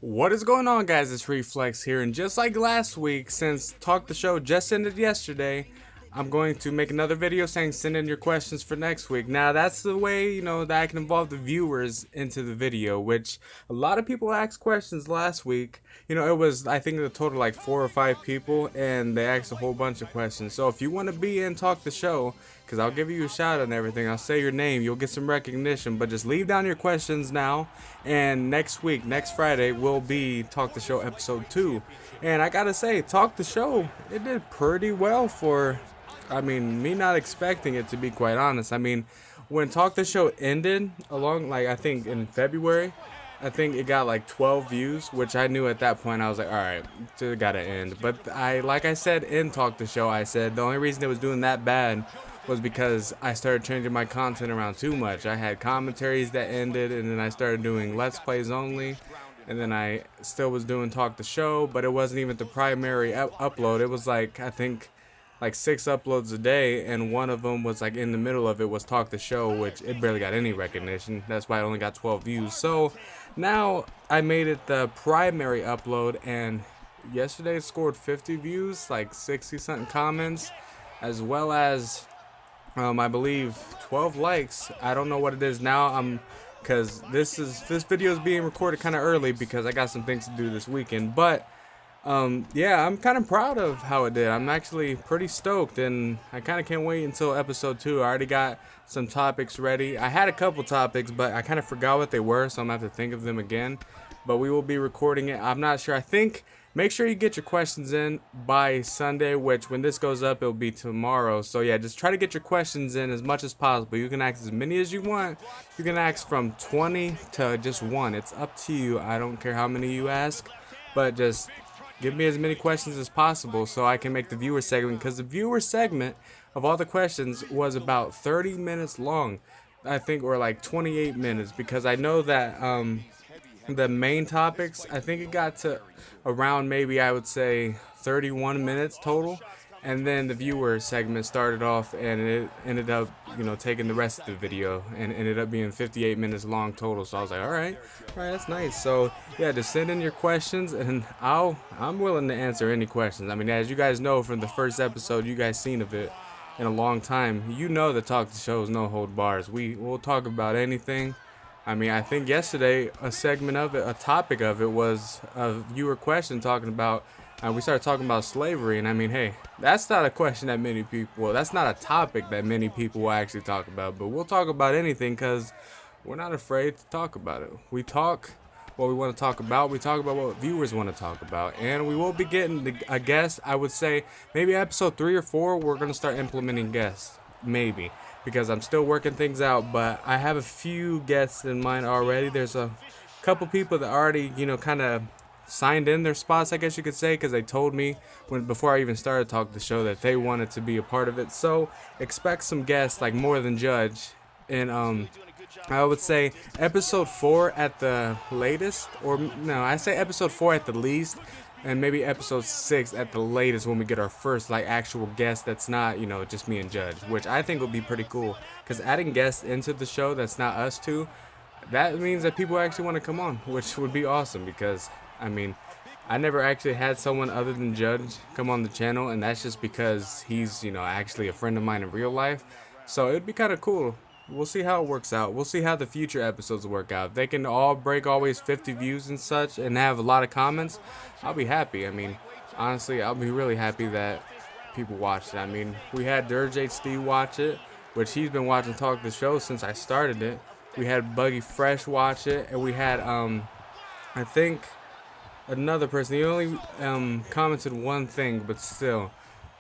What is going on, guys? It's Reflex here, and just like last week, since Talk the Show just ended yesterday, I'm going to make another video saying send in your questions for next week. Now, that's the way, that I can involve the viewers into the video, which a lot of people asked questions last week. It was, I think, in the total like 4 or 5 people, and they asked a whole bunch of questions. So if you want to be in Talk the Show, because I'll give you a shout out and everything, I'll say your name, you'll get some recognition, but just leave down your questions now, and next week, next Friday, will be Talk the Show episode 2. And I gotta say, Talk the Show, it did pretty well for, me not expecting it, to be quite honest. When Talk the Show ended, I think in February, I think it got like 12 views, which I knew at that point. I was like, all right, it gotta end. But like I said in Talk the Show, I said the only reason it was doing that bad was because I started changing my content around too much. I had commentaries that ended, and then I started doing Let's Plays only, and then I still was doing Talk the Show, but it wasn't even the primary upload. It was like, I think, like 6 uploads a day, and one of them was like in the middle of it was Talk the Show, which it barely got any recognition. That's why it only got 12 views. So now I made it the primary upload, and yesterday it scored 50 views, like 60 something comments, as well as I believe 12 likes. I don't know what it is now. Because this video is being recorded kind of early because I got some things to do this weekend, but yeah, I'm kind of proud of how it did. I'm actually pretty stoked, and I kind of can't wait until episode 2. I already got some topics ready. I had a couple topics, but I kind of forgot what they were, so I'm going to have to think of them again. But we will be recording it. I'm not sure. I think make sure you get your questions in by Sunday, which when this goes up, it'll be tomorrow. So yeah, just try to get your questions in as much as possible. You can ask as many as you want. You can ask from 20 to just 1. It's up to you. I don't care how many you ask, but just give me as many questions as possible so I can make the viewer segment, because the viewer segment of all the questions was about 30 minutes long, I think, or like 28 minutes, because I know that the main topics, I think it got to around, maybe I would say 31 minutes total, and then the viewer segment started off and it ended up taking the rest of the video and ended up being 58 minutes long total. So I was like, all right, that's nice. So yeah, just send in your questions, and I'm willing to answer any questions. As you guys know from the first episode you guys seen of it in a long time, the Talk the Show is no hold bars. We'll talk about anything. I think yesterday a segment of it, a topic of it, was a viewer question talking about, we started talking about slavery, and hey, that's not a question that many people, well, that's not a topic that many people will actually talk about, but we'll talk about anything because we're not afraid to talk about it. We talk what we want to talk about, we talk about what viewers want to talk about, and we will be getting a guest. I would say maybe episode 3 or 4, we're going to start implementing guests, maybe, because I'm still working things out, but I have a few guests in mind already. There's a couple people that already, kind of signed in their spots, I guess you could say, because they told me before I even started Talk the Show that they wanted to be a part of it. So expect some guests, like More Than Judge, and I would say episode 4 at the latest, or no, I say episode 4 at the least, and maybe episode 6 at the latest when we get our first actual guest that's not just me and Judge, which I think would be pretty cool, because adding guests into the show that's not us two, that means that people actually want to come on, which would be awesome, because I never actually had someone other than Judge come on the channel, and that's just because he's actually a friend of mine in real life. So it'd be kind of cool. We'll see how it works out. We'll see how the future episodes work out. If they can all break always 50 views and such and have a lot of comments, I'll be happy. Honestly, I'll be really happy that people watched it. We had Dirge HD watch it, which he's been watching Talk the Show since I started it. We had Buggy Fresh watch it, and we had I think another person. He only commented one thing, but still,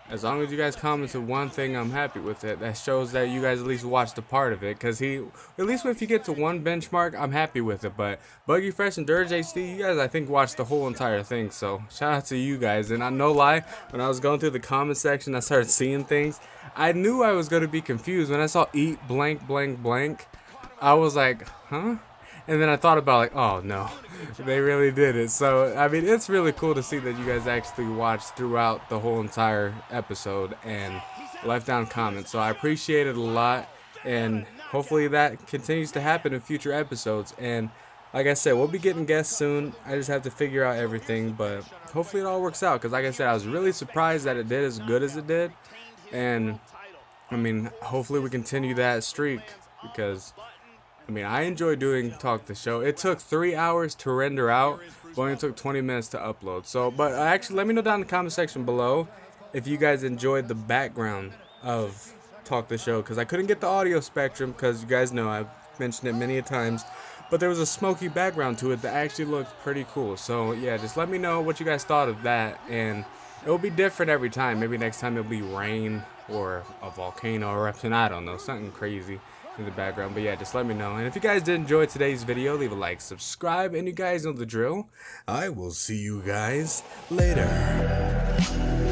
as long as you guys commented one thing, I'm happy with it. That shows that you guys at least watched a part of it, because at least if you get to one benchmark, I'm happy with it. But Buggy Fresh and Dirge HD, you guys, I think, watched the whole entire thing, so shout out to you guys. And I no lie, when I was going through the comment section, I started seeing things. I knew I was going to be confused when I saw eat blank blank blank. I was like, huh? And then I thought about oh no, they really did it. So it's really cool to see that you guys actually watched throughout the whole entire episode and left down comments. So I appreciate it a lot, and hopefully that continues to happen in future episodes. And like I said, we'll be getting guests soon. I just have to figure out everything, but hopefully it all works out. Because like I said, I was really surprised that it did as good as it did. And, I mean, hopefully we continue that streak. Because, I mean, I enjoy doing Talk the Show. It took 3 hours to render out, but only took 20 minutes to upload. So, but actually, let me know down in the comment section below if you guys enjoyed the background of Talk the Show, because I couldn't get the audio spectrum, because you guys know I've mentioned it many a times, but there was a smoky background to it that actually looked pretty cool. So yeah, just let me know what you guys thought of that, and it will be different every time. Maybe next time it'll be rain or a volcano eruption, I don't know, something crazy in the background. But yeah, just let me know. And if you guys did enjoy today's video, leave a like, subscribe, and you guys know the drill. I will see you guys later.